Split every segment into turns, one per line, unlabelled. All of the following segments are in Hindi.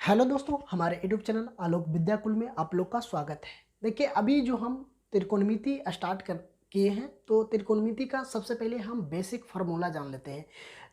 हेलो दोस्तों, हमारे यूट्यूब चैनल आलोक विद्याकुल में आप लोग का स्वागत है। देखिए, अभी जो हम त्रिकोणमिति स्टार्ट कर किए हैं, तो त्रिकोणमिति का सबसे पहले हम बेसिक फार्मूला जान लेते हैं।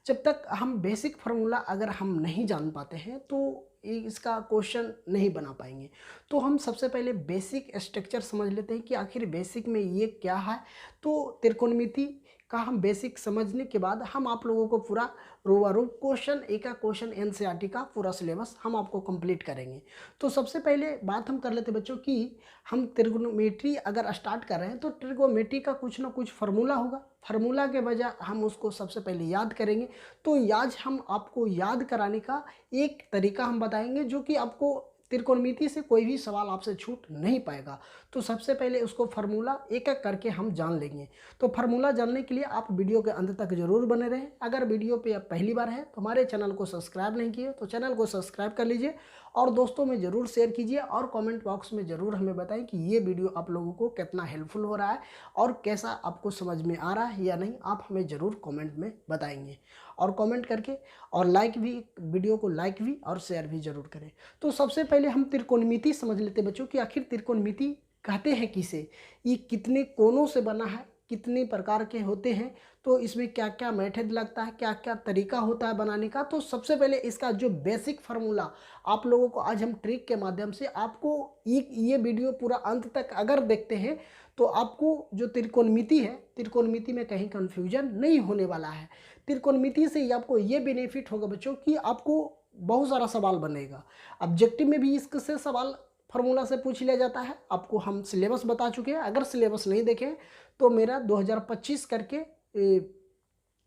जब तक हम बेसिक फार्मूला अगर हम नहीं जान पाते हैं तो इसका क्वेश्चन नहीं बना पाएंगे। तो हम सबसे पहले बेसिक स्ट्रक्चर समझ लेते हैं कि आखिर बेसिक में ये क्या है। तो त्रिकोणमिति का हम बेसिक समझने के बाद हम आप लोगों को पूरा रोवा क्वेश्चन एक क्वेश्चन एनसीईआरटी का पूरा सिलेबस हम आपको कंप्लीट करेंगे। तो सबसे पहले बात हम कर लेते हैं बच्चों कि हम त्रिकोणमिति अगर स्टार्ट कर रहे हैं तो त्रिकोणमिति का कुछ ना कुछ फार्मूला होगा। फार्मूला के बजाय हम उसको सबसे पहले याद करेंगे। तो आज हम आपको याद कराने का एक तरीका हम बताएंगे जो कि आपको त्रिकोणमिति से कोई भी सवाल आपसे छूट नहीं पाएगा। तो सबसे पहले उसको फार्मूला एक एक करके हम जान लेंगे। तो फार्मूला जानने के लिए आप वीडियो के अंत तक जरूर बने रहें। अगर वीडियो पे आप पहली बार हैं तो हमारे चैनल को सब्सक्राइब नहीं किए तो चैनल को सब्सक्राइब कर लीजिए और दोस्तों में ज़रूर शेयर कीजिए और कमेंट बॉक्स में ज़रूर हमें बताएं कि ये वीडियो आप लोगों को कितना हेल्पफुल हो रहा है और कैसा आपको समझ में आ रहा है या नहीं। आप हमें ज़रूर कमेंट में बताएंगे और कमेंट करके और लाइक भी, वीडियो को लाइक भी और शेयर भी ज़रूर करें। तो सबसे पहले हम त्रिकोणमिति समझ लेते बच्चों कि आखिर त्रिकोणमिति कहते हैं किसे, ये कितने कोनों से बना है, कितने प्रकार के होते हैं, तो इसमें क्या क्या मेथड लगता है, क्या क्या तरीका होता है बनाने का। तो सबसे पहले इसका जो बेसिक फार्मूला आप लोगों को आज हम ट्रिक के माध्यम से आपको ये वीडियो पूरा अंत तक अगर देखते हैं तो आपको जो त्रिकोणमिति है, त्रिकोणमिति में कहीं कन्फ्यूजन नहीं होने वाला है। त्रिकोणमिति से ही आपको ये बेनिफिट होगा बच्चों कि आपको बहुत सारा सवाल बनेगा। ऑब्जेक्टिव में भी इससे सवाल फार्मूला से पूछ लिया जाता है। आपको हम सिलेबस बता चुके हैं। अगर सिलेबस नहीं देखें तो मेरा 2025 करके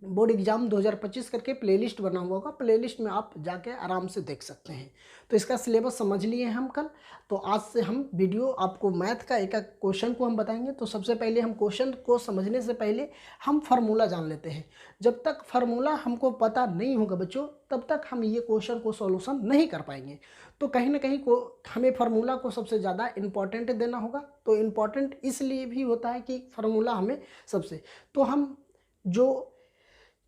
बोर्ड एग्जाम 2025 करके प्लेलिस्ट बना हुआ होगा, प्लेलिस्ट में आप जाके आराम से देख सकते हैं। तो इसका सिलेबस समझ लिए हम कल। तो आज से हम वीडियो आपको मैथ का एक एक क्वेश्चन को हम बताएंगे। तो सबसे पहले हम क्वेश्चन को समझने से पहले हम फार्मूला जान लेते हैं। जब तक फार्मूला हमको पता नहीं होगा बच्चों तब तक हम ये क्वेश्चन को सॉल्यूशन नहीं कर पाएंगे। तो कहीं ना कहीं को हमें फार्मूला को सबसे ज़्यादा इम्पॉर्टेंट देना होगा। तो इम्पॉर्टेंट इसलिए भी होता है कि फार्मूला हमें सबसे, तो हम जो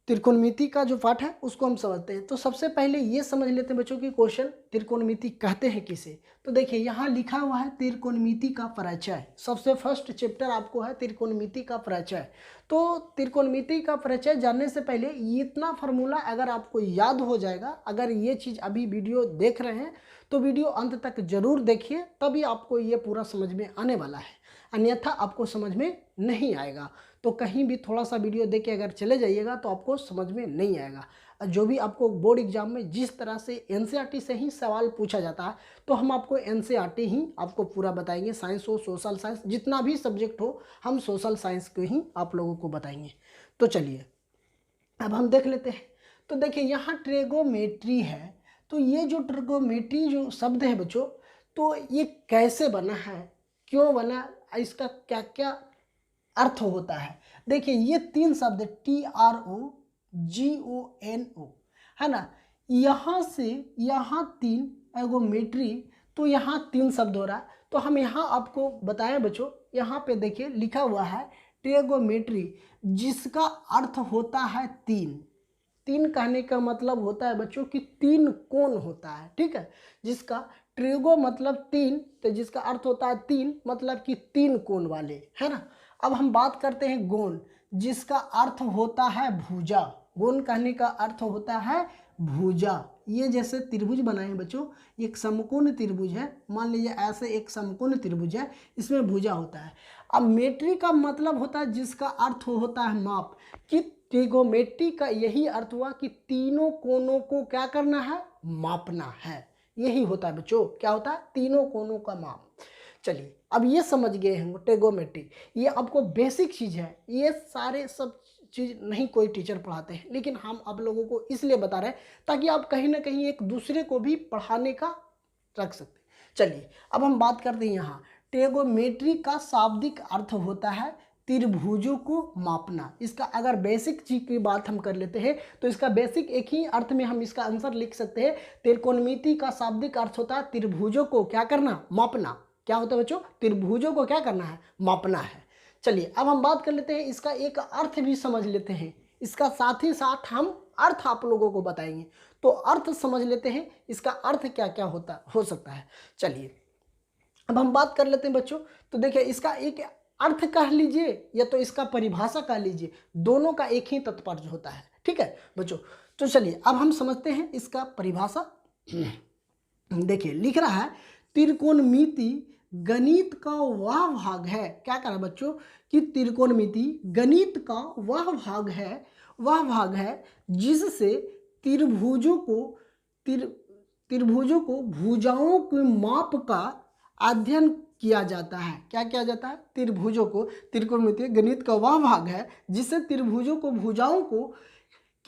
त्रिकोणमिति का जो पाठ है उसको हम समझते हैं। तो सबसे पहले ये समझ लेते हैं बच्चों की क्वेश्चन त्रिकोणमिति कहते हैं किसे। तो देखिए यहाँ लिखा हुआ है त्रिकोणमिति का परिचय। सबसे फर्स्ट चैप्टर आपको है त्रिकोणमिति का परिचय। तो त्रिकोणमिति का परिचय जानने से पहले इतना फार्मूला अगर आपको याद हो जाएगा, अगर ये चीज़ अभी वीडियो देख रहे हैं तो वीडियो अंत तक जरूर देखिए, तभी आपको ये पूरा समझ में आने वाला है, अन्यथा आपको समझ में नहीं आएगा। तो कहीं भी थोड़ा सा वीडियो देख के अगर चले जाइएगा तो आपको समझ में नहीं आएगा। जो भी आपको बोर्ड एग्जाम में जिस तरह से एनसीईआरटी से ही सवाल पूछा जाता है तो हम आपको एनसीईआरटी ही आपको पूरा बताएंगे। साइंस हो, सोशल साइंस, जितना भी सब्जेक्ट हो हम सोशल साइंस को ही आप लोगों को बताएंगे। तो चलिए अब हम देख लेते हैं। तो देखिए यहाँ ट्रिगोमेट्री है। तो ये जो ट्रिगोमेट्री जो शब्द है बच्चों, तो ये कैसे बना है, क्यों बना, इसका क्या क्या अर्थ होता है। देखिए ये तीन शब्द TROGONO है ना, यहाँ से यहाँ तीन एगोमेट्री, तो यहाँ तीन शब्द हो रहा है। तो हम यहाँ आपको बताएं बच्चों, यहाँ पे देखिए लिखा हुआ है ट्रिगोमेट्री, जिसका अर्थ होता है तीन। तीन कहने का मतलब होता है बच्चों कि तीन कोण होता है, ठीक है। जिसका ट्रिगो मतलब तीन, तो जिसका अर्थ होता है तीन, मतलब कि तीन कोण वाले, है ना। अब हम बात करते हैं गोन, जिसका अर्थ होता है भुजा। गोन कहने का अर्थ होता है भुजा। ये जैसे त्रिभुज बनाए हैं बच्चों, एक समकोण त्रिभुज है, मान लीजिए ऐसे एक समकोण त्रिभुज है, इसमें भुजा होता है। अब मेट्री का मतलब होता है जिसका अर्थ होता है माप, कि ट्रिगोमेट्री का यही अर्थ हुआ कि तीनों कोणों को क्या करना है, मापना है। यही होता है बच्चों, क्या होता है, तीनों कोणों का माप। चलिए अब ये समझ गए हैं ट्रिगोमेट्री, ये आपको बेसिक चीज़ है। ये सारे सब चीज़ नहीं कोई टीचर पढ़ाते हैं, लेकिन हम आप लोगों को इसलिए बता रहे हैं ताकि आप कहीं ना कहीं एक दूसरे को भी पढ़ाने का रख सकते हैं। चलिए अब हम बात करते हैं यहाँ ट्रिगोमेट्री का शाब्दिक अर्थ होता है त्रिभुजों को मापना। इसका अगर बेसिक चीज की बात हम कर लेते हैं तो इसका बेसिक एक ही अर्थ में हम इसका आंसर लिख सकते हैं। त्रिकोणमिति का शाब्दिक अर्थ होता है त्रिभुजों को क्या करना, मापना। क्या होता है बच्चों, त्रिभुजों को क्या करना है, मापना है। चलिए अब हम बात कर लेते हैं, इसका एक अर्थ भी समझ लेते हैं, इसका साथ ही साथ हम अर्थ आप लोगों को बताएंगे। तो अर्थ समझ लेते हैं, इसका अर्थ क्या क्या हो सकता है। चलिए अब हम बात कर लेते हैं बच्चों। तो देखिए इसका एक अर्थ कह लीजिए या तो इसका परिभाषा कह लीजिए, दोनों का एक ही तात्पर्य होता है। ठीक है बच्चों, तो चलिए अब हम समझते हैं इसका परिभाषा। देखिए लिख रहा है त्रिकोणमिति गणित का वह भाग है। क्या कह रहा है बच्चों कि त्रिकोणमिति गणित का वह भाग है जिससे त्रिभुजों को भुजाओं के माप का अध्ययन किया जाता है। क्या किया जाता है? त्रिभुजों को, त्रिकोणमिति गणित का वह भाग है जिससे त्रिभुजों को भुजाओं को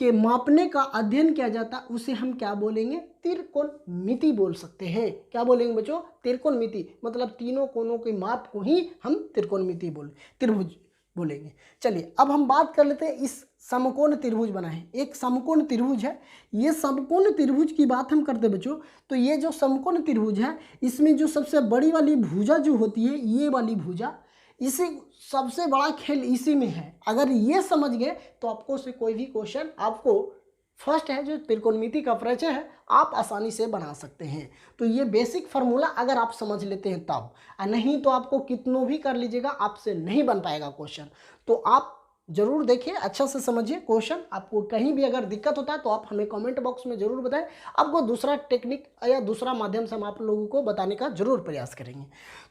के मापने का अध्ययन किया जाता है, उसे हम क्या बोलेंगे? त्रिकोणमिति बोल सकते हैं। क्या बोलेंगे बच्चों? त्रिकोणमिति, मतलब तीनों कोनों के माप को ही हम त्रिभुज बोलेंगे। चलिए अब हम बात कर लेते हैं इस समकोण त्रिभुज बना है, एक समकोण त्रिभुज है। ये समकोण त्रिभुज की बात हम करते हैं बच्चों, तो ये जो समकोण त्रिभुज है इसमें जो सबसे बड़ी वाली भुजा जो होती है, ये वाली भुजा, इसी सबसे बड़ा खेल इसी में है। अगर ये समझ गए तो आपको से कोई भी क्वेश्चन, आपको फर्स्ट है जो त्रिकोणमिति का परिचय है, आप आसानी से बना सकते हैं। तो ये बेसिक फार्मूला अगर आप समझ लेते हैं तब, नहीं तो आपको कितनों भी कर लीजिएगा आपसे नहीं बन पाएगा क्वेश्चन। तो आप जरूर देखिए, अच्छा से समझिए क्वेश्चन। आपको कहीं भी अगर दिक्कत होता है तो आप हमें कमेंट बॉक्स में जरूर बताएं, आपको दूसरा टेक्निक या दूसरा माध्यम से हम आप लोगों को बताने का जरूर प्रयास करेंगे।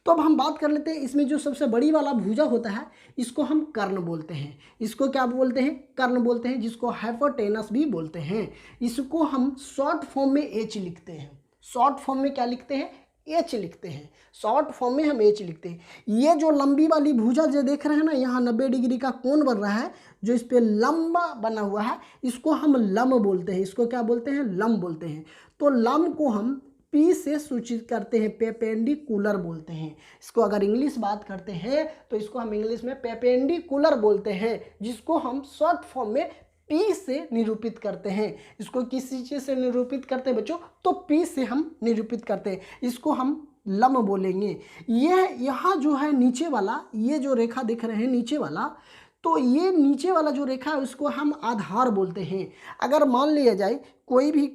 तो अब हम बात कर लेते हैं, इसमें जो सबसे बड़ी वाला भुजा होता है इसको हम कर्ण बोलते हैं। इसको क्या बोलते हैं? कर्ण बोलते हैं, जिसको हाइपोटेनस भी बोलते हैं। इसको हम शॉर्ट फॉर्म में एच लिखते हैं। शॉर्ट फॉर्म में क्या लिखते हैं? एच लिखते हैं। शॉर्ट फॉर्म में हम एच लिखते हैं। ये जो लंबी वाली भुजा जो देख रहे हैं ना, यहाँ 90 डिग्री का कोण बन रहा है, जो इस पे लंबा बना हुआ है, इसको हम लंब बोलते हैं। इसको क्या बोलते हैं? लंब बोलते हैं। तो लंब को हम पी से सूचित करते हैं, पेपेंडिकुलर बोलते हैं। इसको अगर इंग्लिश बात करते हैं तो इसको हम इंग्लिश में पेपेंडिकुलर बोलते हैं, जिसको हम शॉर्ट फॉर्म में पी से निरूपित करते हैं। इसको किस चीज़ से निरूपित करते हैं बच्चों? तो पी से हम निरूपित करते हैं। इसको हम लंब बोलेंगे। यह यहाँ जो है नीचे वाला, ये जो रेखा दिख रहे हैं नीचे वाला, तो ये नीचे वाला जो रेखा है उसको हम आधार बोलते हैं। अगर मान लिया जाए कोई भी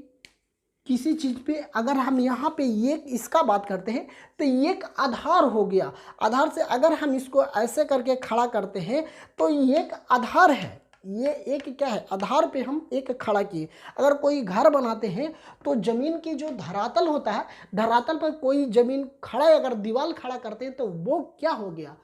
किसी चीज़ पे अगर हम यहाँ पे ये इसका बात करते हैं तो ये एक आधार हो गया। आधार से अगर हम इसको ऐसे करके खड़ा करते हैं तो ये एक आधार है। ये एक क्या है? आधार पे हम एक खड़ा किए। अगर कोई घर बनाते हैं तो जमीन की जो धरातल होता है, धरातल पर कोई जमीन खड़ा, अगर दीवार खड़ा करते हैं तो वो क्या हो गया?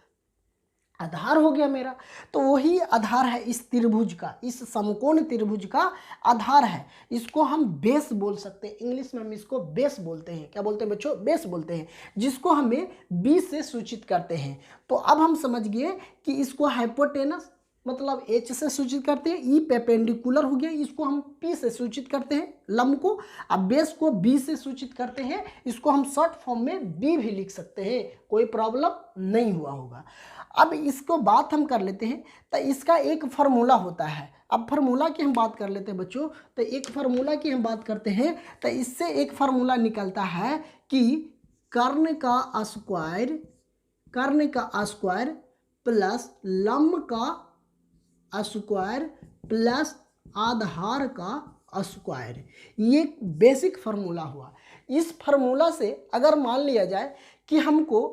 आधार हो गया मेरा। तो वही आधार है इस त्रिभुज का, इस समकोण त्रिभुज का आधार है। इसको हम बेस बोल सकते हैं। इंग्लिश में हम इसको बेस बोलते हैं। क्या बोलते हैं बच्चों? बेस बोलते हैं, जिसको हमें बी से सूचित करते हैं। तो अब हम समझ गए कि इसको हाइपोटेनस मतलब एच से सूचित करते हैं, ई पेपेंडिकुलर हो गया, इसको हम पी से सूचित करते हैं लंब को। अब बेस को बी से सूचित करते हैं, इसको हम शॉर्ट फॉर्म में बी भी लिख सकते हैं, कोई प्रॉब्लम नहीं हुआ होगा। अब इसको बात हम कर लेते हैं, तो इसका एक फार्मूला होता है। अब फार्मूला की हम बात कर लेते हैं बच्चों, तो एक फार्मूला की हम बात करते हैं, तो इससे एक फार्मूला निकलता है कि कर्ण का स्क्वायर प्लस लंब का स्क्वायर प्लस आधार का स्क्वायर, ये बेसिक फार्मूला हुआ। इस फार्मूला से अगर मान लिया जाए कि हमको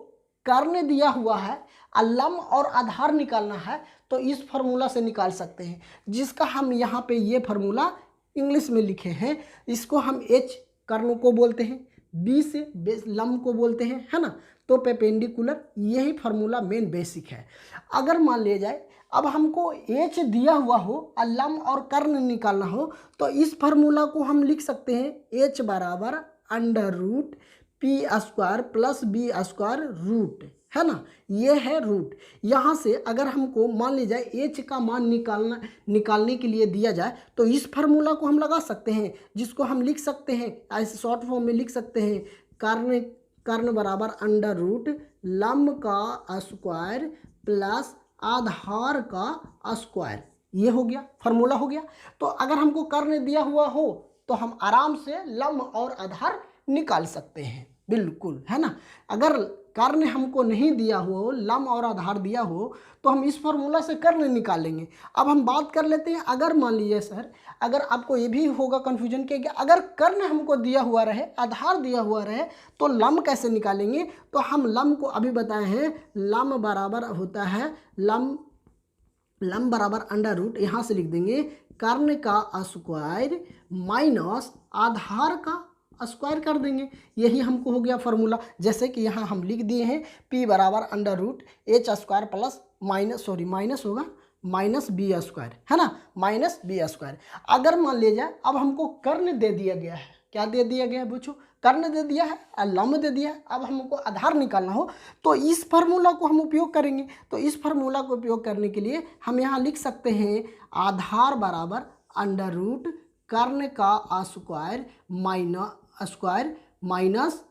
कर्ण दिया हुआ है और लंब और आधार निकालना है, तो इस फार्मूला से निकाल सकते हैं, जिसका हम यहाँ पे ये फार्मूला इंग्लिश में लिखे हैं। इसको हम एच कर्ण को बोलते हैं, बी से बेस लंब को बोलते हैं, है ना। तो पेपेंडिकुलर, यही फार्मूला मेन बेसिक है। अगर मान लिया जाए अब हमको एच दिया हुआ हो और लंब और कर्ण निकालना हो, तो इस फार्मूला को हम लिख सकते हैं एच बराबर under root P square plus B square root, है ना। ये है रूट। यहाँ से अगर हमको मान लीजिए एच का मान निकालने के लिए दिया जाए तो इस फार्मूला को हम लगा सकते हैं, जिसको हम लिख सकते हैं ऐसे शॉर्ट फॉर्म में लिख सकते हैं, कर्ण बराबर अंडर रूट लंब का स्क्वायर प्लस आधार का स्क्वायर। ये हो गया, फार्मूला हो गया। तो अगर हमको कर्ण दिया हुआ हो तो हम आराम से लंब और आधार निकाल सकते हैं। बिल्कुल, है ना। अगर कर्ण हमको नहीं दिया हो, लम और आधार दिया हो, तो हम इस फॉर्मूला से कर्ण निकालेंगे। अब हम बात कर लेते हैं, अगर मान लीजिए सर, अगर आपको ये भी होगा कन्फ्यूजन कि अगर कर्ण हमको दिया हुआ रहे, आधार दिया हुआ रहे, तो लम कैसे निकालेंगे। तो हम लम को अभी बताए हैं, लम बराबर होता है, लम बराबर अंडर रूट, यहाँ से लिख देंगे कर्ण का स्क्वायर माइनस आधार का स्क्वायर कर देंगे। यही हमको हो गया फॉर्मूला। जैसे कि यहाँ हम लिख दिए हैं p बराबर under root H square plus minus होगा माइनस बी स्क्वायर, है ना, माइनस बी स्क्वायर। अगर मान लिया जाए अब हमको कर्ण दे दिया गया है, क्या दे दिया गया है बच्चों, कर्ण दे दिया है और लम दे दिया है। अब हमको आधार निकालना हो तो इस फार्मूला को हम उपयोग करेंगे। तो इस फार्मूला को उपयोग करने के लिए हम यहाँ लिख सकते हैं आधार बराबर अंडर रूट कर्ण का स्क्वायर माइनस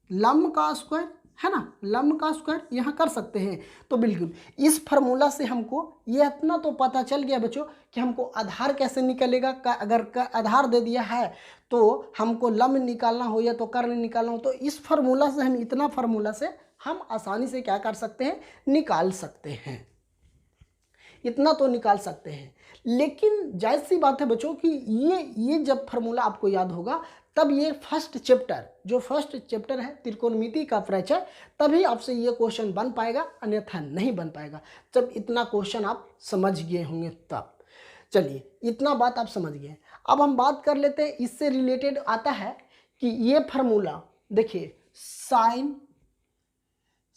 लम का स्क्वायर, है ना, लम का स्क्वायर यहाँ कर सकते हैं। तो बिल्कुल इस फार्मूला से हमको ये इतना तो पता चल गया बच्चों कि हमको आधार कैसे निकलेगा। अगर आधार दे दिया है तो हमको लम निकालना हो या तो कर्ण निकालना हो, तो इस फार्मूला से हम इतना फार्मूला से हम आसानी से क्या कर सकते हैं, निकाल सकते हैं, इतना तो निकाल सकते हैं। लेकिन जायज़ सी बात है बच्चों कि ये जब फार्मूला आपको याद होगा तब ये फर्स्ट चैप्टर है त्रिकोणमिति का परिचय, तभी आपसे ये क्वेश्चन बन पाएगा, अन्यथा नहीं बन पाएगा। जब इतना क्वेश्चन आप समझ गए होंगे तब। चलिए इतना बात आप समझ गए। अब हम बात कर लेते हैं, इससे रिलेटेड आता है कि ये फार्मूला देखिए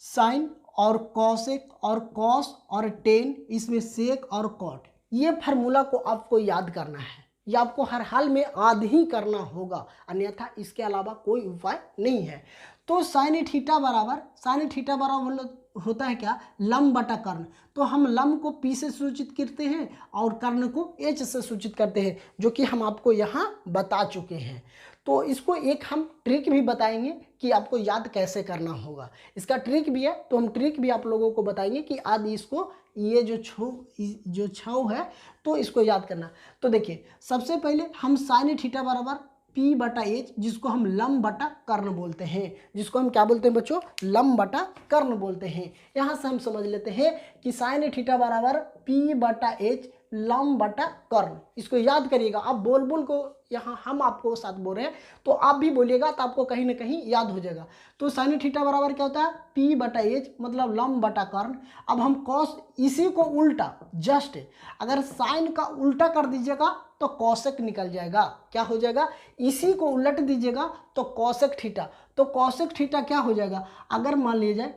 साइन और कॉसेक और कॉस और टेन, इसमें सेक और कॉट, ये फार्मूला को आपको याद करना है। ये आपको हर हाल में याद ही करना होगा, अन्यथा इसके अलावा कोई उपाय नहीं है। तो साइन थीटा बराबर होता है क्या, लम बटा कर्ण। तो हम लम को p से सूचित करते हैं और कर्ण को h से सूचित करते हैं, जो कि हम आपको यहाँ बता चुके हैं। तो इसको एक हम ट्रिक भी बताएंगे कि आपको याद कैसे करना होगा। इसका ट्रिक भी है, तो हम ट्रिक भी आप लोगों को बताएंगे कि आदि इसको ये जो छौ है तो इसको याद करना। तो देखिए सबसे पहले हम साइन थीटा बराबर p बटा एच, जिसको हम लम बटा कर्ण बोलते हैं, जिसको हम क्या बोलते हैं बच्चों, लम बटा कर्ण बोलते हैं। यहाँ से हम समझ लेते हैं कि साइन थीटा बराबर p बटा एच लम बटा कर्ण। इसको याद करिएगा, आप बोल को यहाँ हम आपको साथ बोल रहे हैं तो आप भी बोलिएगा तो आपको कहीं ना कहीं याद हो जाएगा। तो साइन थीटा बराबर क्या होता है, p बटा एच मतलब लम बटा कर्ण। अब हम कॉस, इसी को उल्टा जस्ट अगर साइन का उल्टा कर दीजिएगा तो कॉसेक निकल जाएगा। क्या हो जाएगा, इसी को उलट दीजिएगा तो कॉसेक थीटा। तो कॉसेक थीटा क्या हो जाएगा, अगर मान लीजिए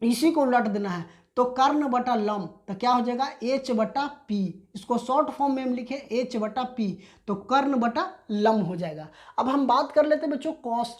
इसी को उलट देना है तो कर्ण बटा लम, तो क्या हो जाएगा h बटा p। इसको शॉर्ट फॉर्म में हम लिखे h बटा p, तो कर्ण बटा लम हो जाएगा। अब हम बात कर लेते हैं बच्चों कॉस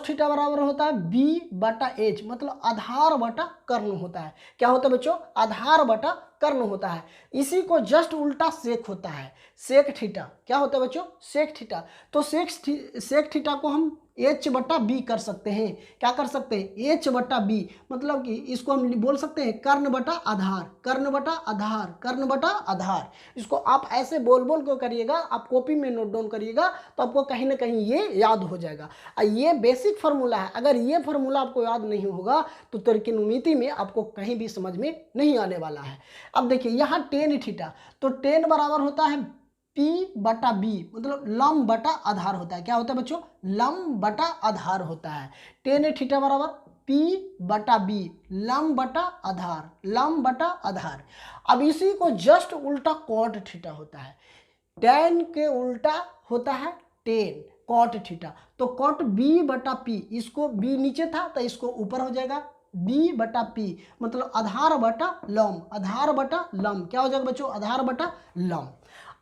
थीटा बराबर होता है b बटा h, मतलब आधार बटा कर्ण होता है। क्या होता है बच्चों, आधार बटा कर्ण होता है। इसी को जस्ट उल्टा सेक होता है, सेक थीटा। क्या होता है बच्चों, सेक थीटा। तो सेक थीटा को हम h बटा b कर सकते हैं। क्या कर सकते हैं, h बटा b, मतलब कि इसको हम बोल सकते हैं कर्ण बटा आधार, कर्ण बटा आधार, कर्ण बटा आधार। इसको आप ऐसे बोल को करिएगा, आप कॉपी में नोट डाउन करिएगा तो आपको कहीं ना कहीं ये याद हो जाएगा। ये बेसिक फार्मूला है, अगर ये फार्मूला आपको याद नहीं होगा तो त्रिकोणमिति में आपको कहीं भी समझ में नहीं आने वाला है। अब देखिए यहाँ टेन थीटा, तो टेन बराबर होता है p बटा b, मतलब लम बटा आधार होता है। क्या होता है बच्चों, लम बटा आधार होता है। टेन थीटा बराबर p बटा b, लम बटा आधार, लम बटा आधार। अब इसी को जस्ट उल्टा कॉट थीटा होता है, टेन के उल्टा होता है टेन, कॉट थीटा। तो कॉट b बटा p, इसको b नीचे था तो इसको ऊपर हो जाएगा b बटा p, मतलब आधार बटा लम, आधार बटा लम। क्या हो जाएगा बच्चों, आधार बटा लम।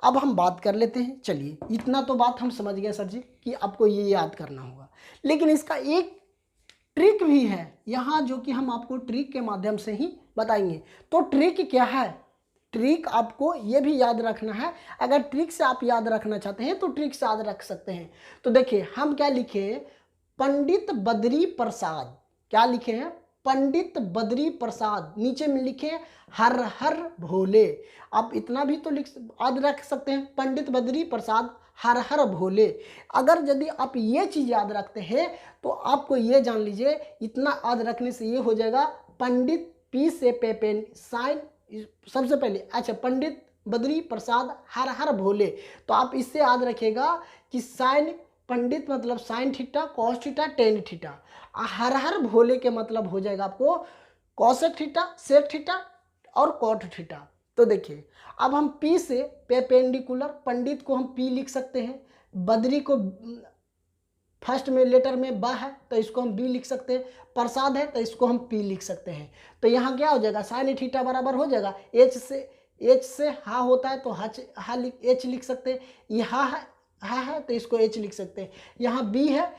अब हम बात कर लेते हैं, चलिए इतना तो बात हम समझ गए सर जी कि आपको ये याद करना होगा, लेकिन इसका एक ट्रिक भी है यहाँ जो कि हम आपको ट्रिक के माध्यम से ही बताएंगे। तो ट्रिक क्या है, ट्रिक आपको ये भी याद रखना है। अगर ट्रिक से आप याद रखना चाहते हैं तो ट्रिक से याद रख सकते हैं। तो देखिए हम क्या लिखे, पंडित बद्री प्रसाद, क्या लिखे हैं, पंडित बद्री प्रसाद, नीचे में लिखे हर हर भोले। आप इतना भी तो याद रख सकते हैं, पंडित बद्री प्रसाद हर हर भोले। अगर यदि आप ये चीज़ याद रखते हैं तो आपको ये जान लीजिए, इतना याद रखने से ये हो जाएगा पंडित पी से पेपेन साइन। सबसे पहले अच्छा, पंडित बद्री प्रसाद हर हर भोले, तो आप इससे याद रखिएगा कि साइन पंडित मतलब sine theta, cos theta, tan theta. Har Har Bhole के मतलब हो जाएगा आपको कॉसेक थीटा, सेक थीटा और कॉट थीटा। तो देखिए अब हम पी से पेपेंडिकुलर, पंडित को हम पी लिख सकते हैं, बद्री को फर्स्ट में लेटर में ब है तो इसको हम बी लिख सकते हैं, प्रसाद है तो इसको हम पी लिख सकते हैं। तो यहाँ क्या हो जाएगा, साइन थीटा बराबर हो जाएगा एच से हा होता है तो एच लिख सकते हैं, यहाँ है तो इसको एच लिख सकते हैं, यहाँ बी है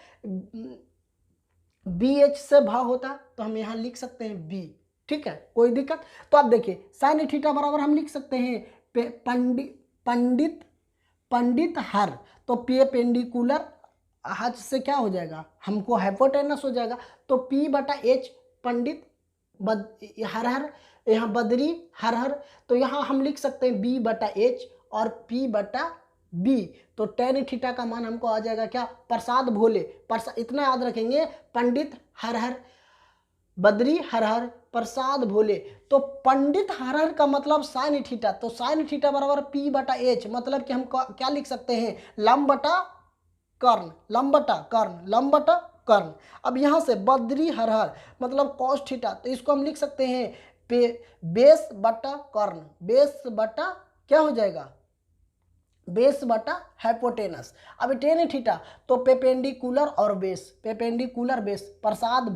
बी एच से भा होता है तो हम यहाँ लिख सकते हैं बी। ठीक है, कोई दिक्कत। तो आप देखिए साइन थीटा बराबर हम लिख सकते हैं पंडित हर, तो पेंडिकुलर हज से क्या हो जाएगा, हमको हाइपोटेनस हो जाएगा, तो पी बटा एच पंडित हर हर, यहाँ बद्री हर हर, तो यहाँ हम लिख सकते हैं बी बटा एच और पी बटा बी। तो टेन थीटा का मान हमको आ जाएगा क्या, प्रसाद भोले। इतना याद रखेंगे, पंडित हर हर, बद्री हर हर, प्रसाद भोले। तो पंडित हर हर का मतलब साइन थीटा, तो साइन थीटा बराबर पी बटा एच, मतलब कि हम क्या लिख सकते हैं, लंब बटा कर्ण, लंब बटा कर्ण, लंब बटा कर्ण। अब यहाँ से बद्री हर हर मतलब कॉस थीटा, तो इसको हम लिख सकते हैं बेस बटा कर्ण, बेस बटा क्या हो जाएगा, बेस बटा हाइपोटेनस। अब टेन थीटा तो पेपेंडिकुलर और बेस, पेपेंडिकुलर बेस, प्रसाद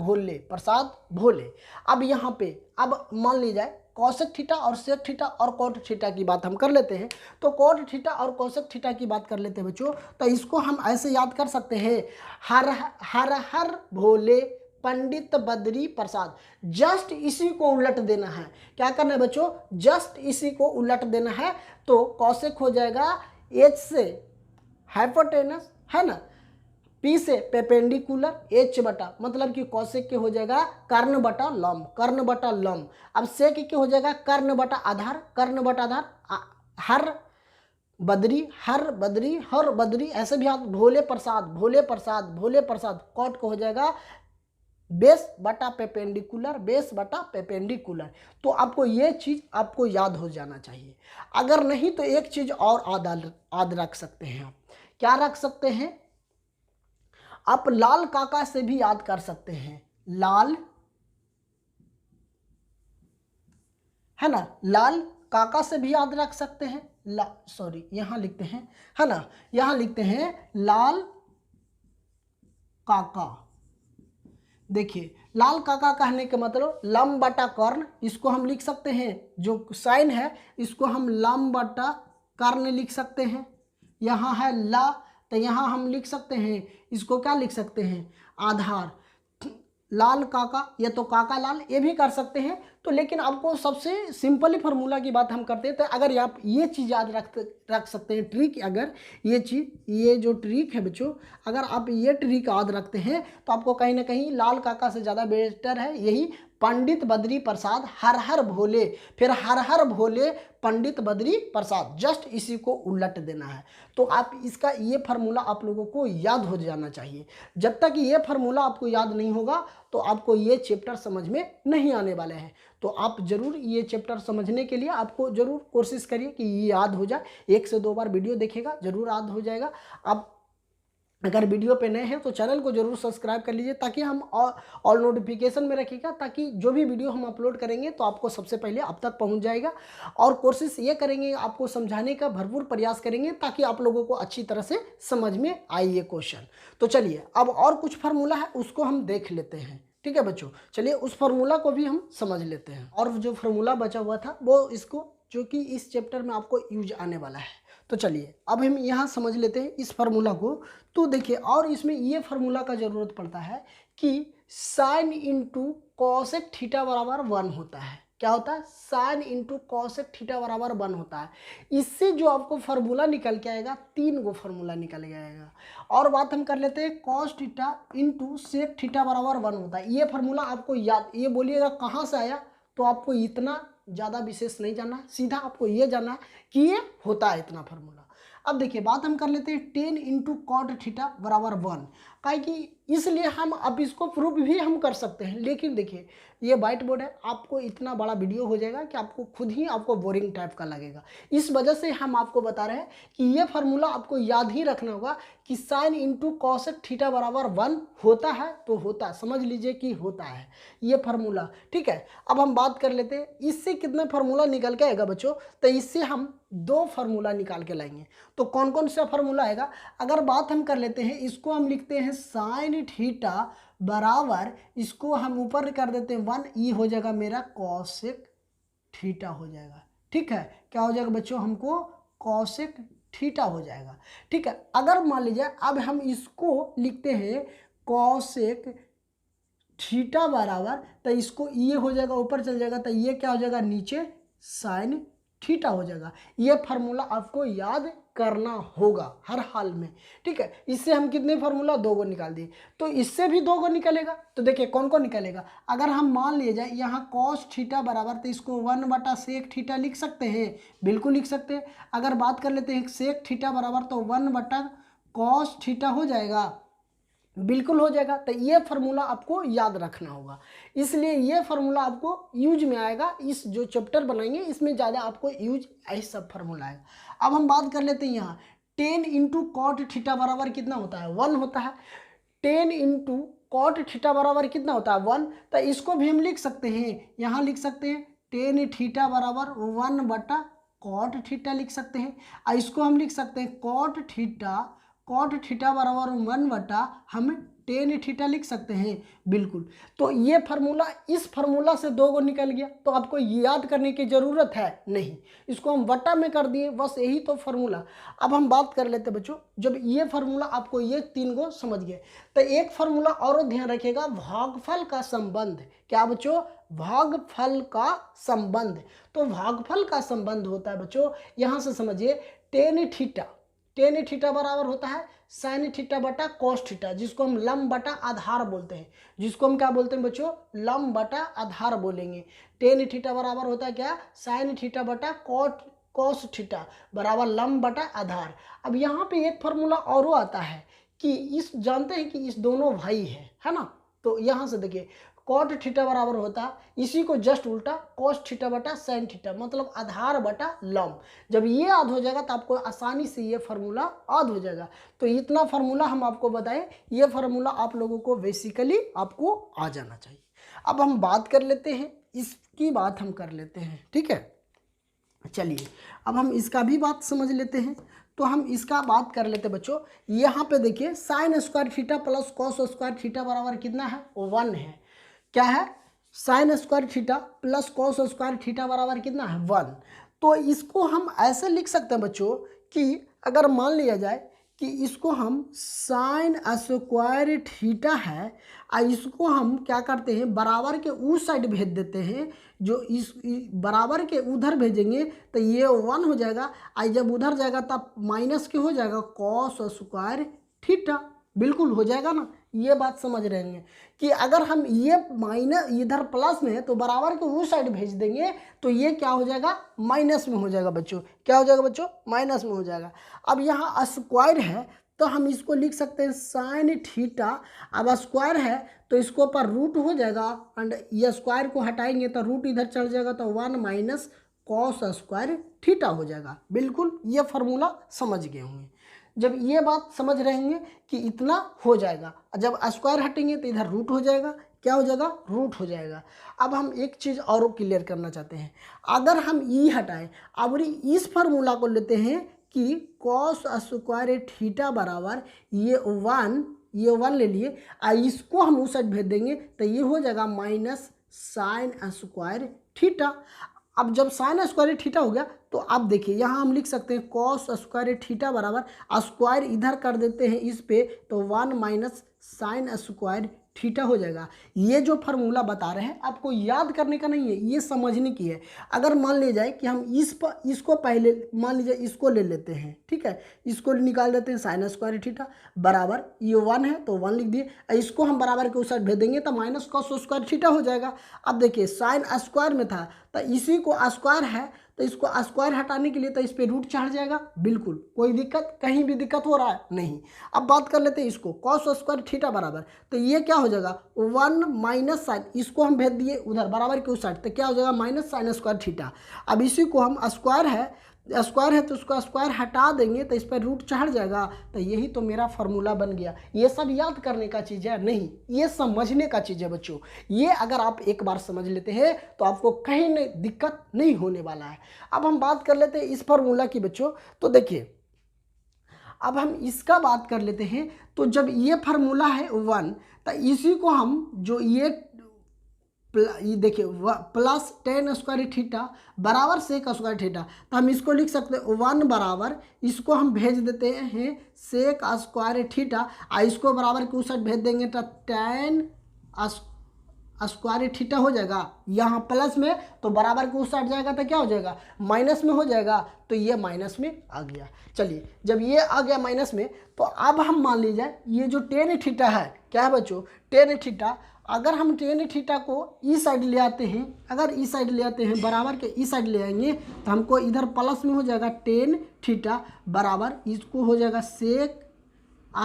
भोले। अब यहाँ पे अब मान ली जाए कॉसेक थीटा और सेक थीटा और कॉट थीटा की बात हम कर लेते हैं। तो कॉट थीटा और कॉसेक थीटा की बात कर लेते हैं बच्चों, तो इसको हम ऐसे याद कर सकते हैं, हर हर हर भोले पंडित बद्री प्रसाद। जस्ट इसी को उलट देना है, क्या करना है बच्चों, जस्ट इसी को उलट देना है। तो कॉसेक हो जाएगा एच से हाइपोटेनस है ना, पी से पेपेंडिकुलर, एच बटा मतलब कि कॉसेक के हो जाएगा कर्ण बटा लंब, कर्ण बटा लंब। अब सेक के हो जाएगा कर्ण बटा आधार, कर्ण बटा आधार, हर बद्री हर बद्री, ऐसे भी आप भोले प्रसाद, कॉट को हो जाएगा बेस बटा पेपेंडिकुलर, बेस बटा पेपेंडिकुलर। तो आपको ये चीज़ आपको याद हो जाना चाहिए। अगर नहीं तो एक चीज़ और याद रख सकते हैं, आप क्या रख सकते हैं, आप लाल काका से भी याद कर सकते हैं, लाल है ना, लाल काका से भी याद रख सकते हैं, सॉरी यहाँ लिखते हैं है ना, यहाँ लिखते हैं लाल काका। देखिए लाल काका कहने के मतलब लंब बटा कर्ण, इसको हम लिख सकते हैं, जो साइन है इसको हम लंब बटा कर्ण लिख सकते हैं। यहाँ है ला, तो यहाँ हम लिख सकते हैं, इसको क्या लिख सकते हैं, आधार। लाल काका, ये तो काका लाल, ये भी कर सकते हैं। तो लेकिन आपको सबसे सिंपल फार्मूला की बात हम करते हैं, तो अगर आप ये चीज़ याद रख सकते हैं, ट्रिक, अगर ये चीज़, ये जो ट्रिक है बच्चों, अगर आप ये ट्रिक याद रखते हैं तो आपको कहीं ना कहीं लाल काका से ज़्यादा बेहतर है यही पंडित बद्री प्रसाद हर हर भोले, फिर हर हर भोले पंडित बद्री प्रसाद, जस्ट इसी को उलट देना है। तो आप इसका ये फार्मूला आप लोगों को याद हो जाना चाहिए। जब तक ये फार्मूला आपको याद नहीं होगा तो आपको ये चैप्टर समझ में नहीं आने वाले हैं। तो आप ज़रूर ये चैप्टर समझने के लिए आपको ज़रूर कोशिश करिए कि ये याद हो जाए। 1 से 2 बार वीडियो देखेगा, ज़रूर याद हो जाएगा। आप अगर वीडियो पे नए हैं तो चैनल को जरूर सब्सक्राइब कर लीजिए, ताकि हम ऑल नोटिफिकेशन में रखिएगा, ताकि जो भी वीडियो हम अपलोड करेंगे तो आपको सबसे पहले आप तक पहुंच जाएगा। और कोशिश ये करेंगे, आपको समझाने का भरपूर प्रयास करेंगे ताकि आप लोगों को अच्छी तरह से समझ में आए ये क्वेश्चन। तो चलिए अब और कुछ फार्मूला है उसको हम देख लेते हैं। ठीक है बच्चों, चलिए उस फार्मूला को भी हम समझ लेते हैं। और जो फार्मूला बचा हुआ था वो इसको, जो कि इस चैप्टर में आपको यूज आने वाला है। तो चलिए अब हम यहाँ समझ लेते हैं इस फार्मूला को। तो देखिए, और इसमें ये फार्मूला का ज़रूरत पड़ता है कि साइन इंटू कॉसेक थीटा बराबर 1 होता है। क्या होता है, साइन इंटू कॉसेक थीटा बराबर 1 होता है। इससे जो आपको फार्मूला निकल के आएगा, 3 गो फार्मूला निकल के आएगा। और बात हम कर लेते हैं, cos theta into sec theta बराबर 1 होता है। ये फार्मूला आपको याद, ये बोलिएगा कहाँ से आया, तो आपको इतना ज़्यादा विशेष नहीं जानना है, सीधा आपको ये जानना है कि ये होता है इतना फार्मूला। अब देखिए बात हम कर लेते हैं 10 इंटू कॉट थीटा बराबर 1, काहे कि इसलिए हम अब इसको प्रूफ भी हम कर सकते हैं, लेकिन देखिए ये वाइट बोर्ड है, आपको इतना बड़ा वीडियो हो जाएगा कि आपको खुद ही आपको बोरिंग टाइप का लगेगा। इस वजह से हम आपको बता रहे हैं कि ये फार्मूला आपको याद ही रखना होगा कि साइन इंटू कॉसेक थीटा बराबर 1 होता है तो होता है, समझ लीजिए कि होता है ये फार्मूला, ठीक है। अब हम बात कर लेते हैं इससे कितने फार्मूला निकल के आएगा बच्चों, तो इससे हम 2 फार्मूला निकाल के लाएंगे। तो कौन कौन सा फार्मूला आएगा, अगर बात हम कर लेते हैं, इसको हम लिखते हैं साइन थीटा बराबर, इसको हम ऊपर कर देते हैं 1, ये हो जाएगा मेरा कॉसेक थीटा हो जाएगा, ठीक है। क्या हो जाएगा बच्चों, हमको कॉसेक थीटा हो जाएगा, ठीक है। अगर मान लीजिए अब हम इसको लिखते हैं कॉसेक थीटा बराबर, तो इसको ये हो जाएगा ऊपर चल जाएगा, तो ये क्या हो जाएगा नीचे साइन थीटा हो जाएगा। ये फार्मूला आपको याद करना होगा हर हाल में, ठीक है। इससे हम कितने फार्मूला 2 गो निकाल दिए, तो इससे भी 2 गो निकलेगा। तो देखिए कौन कौन निकलेगा, अगर हम मान लिए जाए यहाँ कॉस थीटा बराबर, तो इसको 1/सेक थीटा लिख सकते हैं, बिल्कुल लिख सकते हैं। अगर बात कर लेते हैं सेक थीटा बराबर, तो 1/कॉस थीटा हो जाएगा, बिल्कुल हो जाएगा। तो ये फार्मूला आपको याद रखना होगा, इसलिए ये फार्मूला आपको यूज में आएगा। इस जो चैप्टर बनाएंगे इसमें ज़्यादा आपको यूज ऐसे सब फार्मूला आएगा। अब हम बात कर लेते हैं यहाँ 10 इंटू कॉट थीटा बराबर कितना होता है, 1 होता है। 10 इंटू कॉट थीटा बराबर कितना होता है, 1। तो इसको भी हम लिख सकते हैं, यहाँ लिख सकते हैं 10 थीटा बराबर 1/कॉट थीटा लिख सकते हैं। और इसको हम लिख सकते हैं कॉट थीटा बराबर 1/, हम 10 थीटा लिख सकते हैं, बिल्कुल। तो ये फार्मूला, इस फार्मूला से 2 गो निकल गया, तो आपको याद करने की ज़रूरत है नहीं, इसको हम बटा में कर दिए, बस यही तो फार्मूला। अब हम बात कर लेते बच्चों, जब ये फार्मूला आपको ये 3 गो समझ गए, तो एक फार्मूला और ध्यान रखिएगा, भागफल का संबंध। क्या बच्चों, भागफल का संबंध। तो भागफल का संबंध होता है बच्चों, यहाँ से समझिए 10 थीटा बराबर होता है साइन थीटा बटा कॉस थीटा, जिसको हम लंब बटा आधार बोलते हैं, जिसको हम क्या बोलते हैं बच्चों, लंब बटा आधार बोलेंगे। 10 थीटा बराबर होता है क्या, साइन थीटा बटा कॉस थीटा बराबर लंब बटा आधार। अब यहाँ पे एक फार्मूला और आता है कि इस जानते हैं कि इस दोनों भाई है ना। तो यहाँ से देखिए कॉट थीटा बराबर होता है, इसी को जस्ट उल्टा कॉस थीटा बटा साइन थीटा, मतलब आधार बटा लंब। जब ये याद हो जाएगा तो आपको आसानी से ये फार्मूला याद हो जाएगा। तो इतना फार्मूला हम आपको बताएं, ये फार्मूला आप लोगों को बेसिकली आपको आ जाना चाहिए। अब हम बात कर लेते हैं, इसकी बात हम कर लेते हैं, ठीक है। चलिए अब हम इसका भी बात समझ लेते हैं। तो हम इसका बात कर लेते हैं बच्चों, यहाँ पे देखिए sine square theta plus cos square theta बराबर कितना है, 1 है। क्या है, sine square theta plus cos square theta बराबर कितना है, 1। तो इसको हम ऐसे लिख सकते हैं बच्चों कि अगर मान लिया जाए कि इसको हम साइन स्क्वायर थीटा है, और इसको हम क्या करते हैं, बराबर के उस साइड भेज देते हैं, जो इस बराबर के उधर भेजेंगे तो ये 1 हो जाएगा, और जब उधर जाएगा तब माइनस के हो जाएगा कॉस स्क्वायर थीटा, बिल्कुल हो जाएगा ना। ये बात समझ रहे हैं कि अगर हम ये माइनस इधर प्लस में है तो बराबर के उस साइड भेज देंगे तो ये क्या हो जाएगा, माइनस में हो जाएगा बच्चों। क्या हो जाएगा बच्चों, माइनस में हो जाएगा। अब यहाँ स्क्वायर है तो हम इसको लिख सकते हैं साइन थीटा, अब स्क्वायर है तो इसको ऊपर रूट हो जाएगा, एंड ये स्क्वायर को हटाएंगे तो रूट इधर चढ़ जाएगा, तो 1 माइनस कॉस स्क्वायर थीटा हो जाएगा। बिल्कुल ये फार्मूला समझ गए होंगे। जब ये बात समझ रहे होंगे कि इतना हो जाएगा, जब स्क्वायर हटेंगे तो इधर रूट हो जाएगा, क्या हो जाएगा, रूट हो जाएगा। अब हम एक चीज़ और क्लियर करना चाहते हैं, अगर हम ई हटाएं, अब इस फार्मूला को लेते हैं कि कॉस स्क्वायर थीटा बराबर ये 1 ले लिए, और इसको हम उस साइड भेज देंगे तो ये हो जाएगा माइनस साइन स्क्वायर थीटा। अब जब साइन स्क्वायर थीटा हो गया तो आप देखिए यहाँ हम लिख सकते हैं कॉस स्क्वायर थीटा बराबर, स्क्वायर इधर कर देते हैं इस पे, तो 1 माइनस साइन स्क्वायर थीटा हो जाएगा। ये जो फार्मूला बता रहे हैं आपको याद करने का नहीं है, ये समझने की है। अगर मान लिया जाए कि हम इसको पहले मान लीजिए इसको ले लेते हैं, ठीक है, इसको निकाल देते हैं साइन स्क्वायर थीटा बराबर, ये 1 है तो 1 लिख दिए, इसको हम बराबर के उस साइड भेज देंगे तो माइनस कॉस स्क्वायर थीटा हो जाएगा। अब देखिए साइन स्क्वायर में था तो इसी को स्क्वायर है तो इसको स्क्वायर हटाने के लिए तो इस पर रूट चढ़ जाएगा, बिल्कुल कोई दिक्कत, कहीं भी दिक्कत हो रहा है नहीं। अब बात कर लेते हैं इसको कॉस स्क्वायर थीटा बराबर, तो ये क्या हो जाएगा 1 माइनस साइन, इसको हम भेज दिए उधर बराबर के उस साइड तो क्या हो जाएगा माइनस साइन स्क्वायर थीटा। अब इसी को हम स्क्वायर है तो उसको स्क्वायर हटा देंगे तो इस पर रूट चढ़ जाएगा, तो यही तो मेरा फार्मूला बन गया। ये सब याद करने का चीज़ है नहीं, ये समझने का चीज़ है बच्चों। ये अगर आप एक बार समझ लेते हैं तो आपको कहीं दिक्कत नहीं होने वाला है। अब हम बात कर लेते हैं इस फार्मूला की बच्चों, तो देखिए अब हम इसका बात कर लेते हैं। तो जब ये फार्मूला है 1 तो इसी को हम जो ये देखिए प्लस टेन स्क्वायर थीटा बराबर सेक स्क्वायर थीटा, तो हम इसको लिख सकते हैं 1 बराबर, इसको हम भेज देते हैं सेक स्क्वायर थीटा, और इसको बराबर के उस साइड भेज देंगे तो टेन स्क्वायर थीटा हो जाएगा। यहाँ प्लस में तो बराबर के उस साइड जाएगा तो क्या हो जाएगा माइनस में हो जाएगा, तो ये माइनस में आ गया। चलिए जब ये आ गया माइनस में तो अब हम मान लीजिए ये जो टेन थीटा है, क्या है बच्चों टेन थीटा, अगर हम टेन थीटा को इस साइड ले आते हैं, अगर इस साइड ले आते हैं बराबर के इस साइड ले आएंगे तो हमको इधर प्लस में हो जाएगा टेन थीटा बराबर, इसको हो जाएगा सेक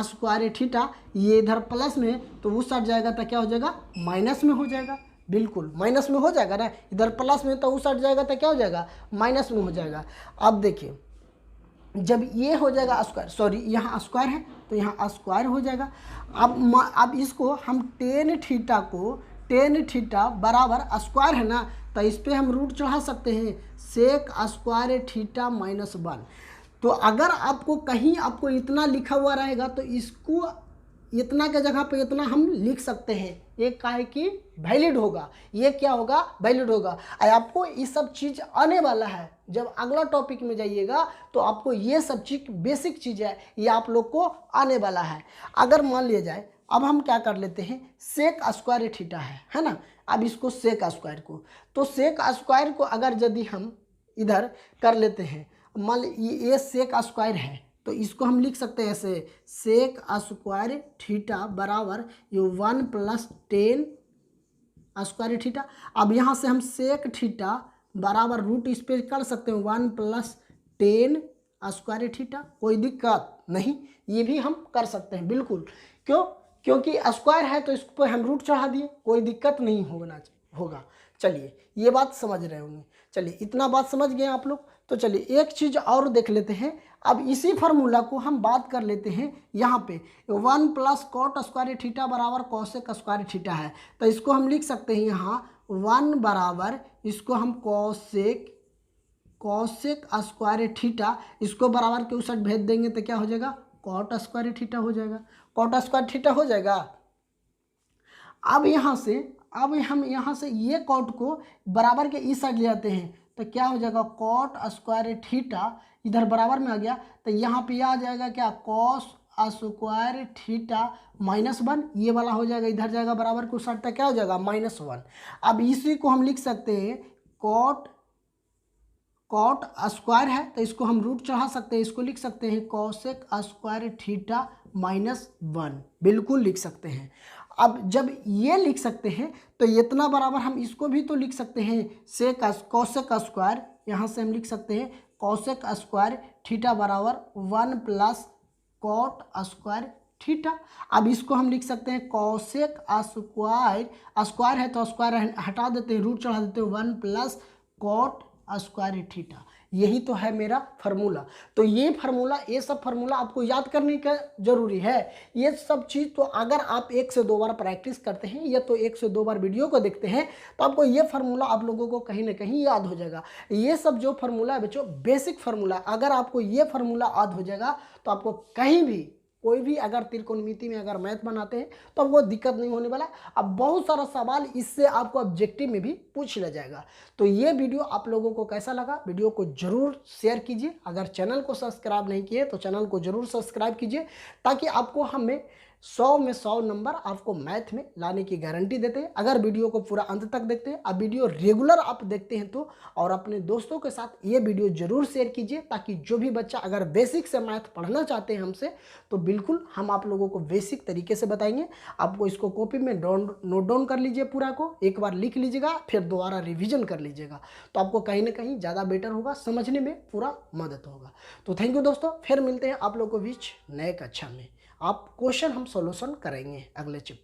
स्क्वायर थीटा, ये इधर प्लस में तो उस साइड जाएगा तो क्या हो जाएगा माइनस में हो जाएगा, बिल्कुल माइनस में हो जाएगा ना, इधर प्लस में तो उस साइड जाएगा तो क्या हो जाएगा माइनस में हो जाएगा। अब देखिए जब ये हो जाएगा स्क्वायर, सॉरी यहाँ स्क्वायर है तो यहाँ स्क्वायर हो जाएगा। अब इसको हम टेन थीटा बराबर स्क्वायर है ना, तो इस पर हम रूट चढ़ा सकते हैं सेक स्क्वायर थीटा माइनस 1। तो अगर आपको कहीं आपको इतना लिखा हुआ रहेगा तो इसको इतना के जगह पे इतना हम लिख सकते हैं, ये काहे कि वैलिड होगा, ये क्या होगा वैलिड होगा। और आपको ये सब चीज़ आने वाला है, जब अगला टॉपिक में जाइएगा तो आपको ये सब चीज़ बेसिक चीज़ है, ये आप लोग को आने वाला है। अगर मान लिया जाए अब हम क्या कर लेते हैं सेक स्क्वायर थीटा है ना, अब इसको सेक स्क्वायर को, तो सेक स्क्वायर को अगर यदि हम इधर कर लेते हैं, मान लीजिए ये सेक स्क्वायर है तो इसको हम लिख सकते हैं ऐसे सेक स्क्वायर थीटा बराबर ये 1 प्लस टेन स्क्वायर थीटा। अब यहाँ से हम सेक थीटा बराबर रूट इस पर कर सकते हैं 1 प्लस टेन स्क्वायर थीटा, कोई दिक्कत नहीं, ये भी हम कर सकते हैं बिल्कुल। क्यों? क्योंकि स्क्वायर है तो इस पर हम रूट चढ़ा दिए, कोई दिक्कत नहीं होगा। चलिए ये बात समझ रहे होंगे, चलिए इतना बात समझ गए आप लोग। तो चलिए एक चीज़ और देख लेते हैं। अब इसी फार्मूला को हम बात कर लेते हैं यहाँ पे 1 प्लस कॉट स्क्वायर थीटा बराबर कॉसेक स्क्वायर थीटा है, तो इसको हम लिख सकते हैं यहाँ 1 बराबर, इसको हम कॉसेक स्क्वायर थीटा, इसको बराबर के उस साइड भेज देंगे तो क्या हो जाएगा कॉट स्क्वायर थीटा हो जाएगा, कॉट स्क्वायर थीटा हो जाएगा। अब हम यहाँ से ये कॉट को बराबर के इस साइड ले आते हैं तो क्या हो जाएगा कॉट स्क्वायर थीटा, इधर बराबर में आ गया तो यहाँ पे आ जाएगा क्या कॉस स्क्वायर थीटा माइनस 1, ये वाला हो जाएगा इधर जाएगा बराबर को साइड तक क्या हो जाएगा -1। अब इसी को हम लिख सकते हैं कॉट स्क्वायर है तो इसको हम रूट चढ़ा सकते हैं, इसको लिख सकते हैं कॉसेक स्क्वायर थीटा -1, बिल्कुल लिख सकते हैं। अब जब ये लिख सकते हैं तो इतना बराबर हम इसको भी तो लिख सकते हैं सेक कॉसेक स्क्वायर, यहाँ से हम लिख सकते हैं कॉसेक स्क्वायर थीटा बराबर 1 प्लस कॉट स्क्वायर थीटा। अब इसको हम लिख सकते हैं कॉसेक स्क्वायर है तो स्क्वायर हटा देते हैं, रूट चढ़ा देते हैं 1 प्लस कॉट स्क्वायर थीटा, यही तो है मेरा फार्मूला। तो ये फार्मूला, ये सब फार्मूला आपको याद करने का जरूरी है। ये सब चीज़ तो अगर आप 1 से 2 बार प्रैक्टिस करते हैं या तो 1 से 2 बार वीडियो को देखते हैं तो आपको ये फार्मूला आप लोगों को कहीं ना कहीं याद हो जाएगा। ये सब जो फार्मूला है बच्चों बेसिक फार्मूला, अगर आपको ये फार्मूला याद हो जाएगा तो आपको कहीं भी कोई भी अगर त्रिकोणमिति में अगर मैथ बनाते हैं तो आपको दिक्कत नहीं होने वाला। अब बहुत सारा सवाल इससे आपको ऑब्जेक्टिव में भी पूछ लिया जाएगा। तो ये वीडियो आप लोगों को कैसा लगा, वीडियो को जरूर शेयर कीजिए। अगर चैनल को सब्सक्राइब नहीं किए तो चैनल को जरूर सब्सक्राइब कीजिए ताकि आपको हमें 100 में 100 नंबर आपको मैथ में लाने की गारंटी देते हैं अगर वीडियो को पूरा अंत तक देखते हैं। अब वीडियो रेगुलर आप देखते हैं तो, और अपने दोस्तों के साथ ये वीडियो जरूर शेयर कीजिए, ताकि जो भी बच्चा अगर बेसिक से मैथ पढ़ना चाहते हैं हमसे, तो बिल्कुल हम आप लोगों को बेसिक तरीके से बताएंगे। आपको इसको कॉपी में नोट डाउन कर लीजिए, पूरा को एक बार लिख लीजिएगा, फिर दोबारा रिविजन कर लीजिएगा, तो आपको कहीं ना कहीं ज़्यादा बेटर होगा, समझने में पूरा मदद होगा। तो थैंक यू दोस्तों, फिर मिलते हैं आप लोगों को बीच नए कक्षा में। आप क्वेश्चन हम सॉल्यूशन करेंगे अगले चिप।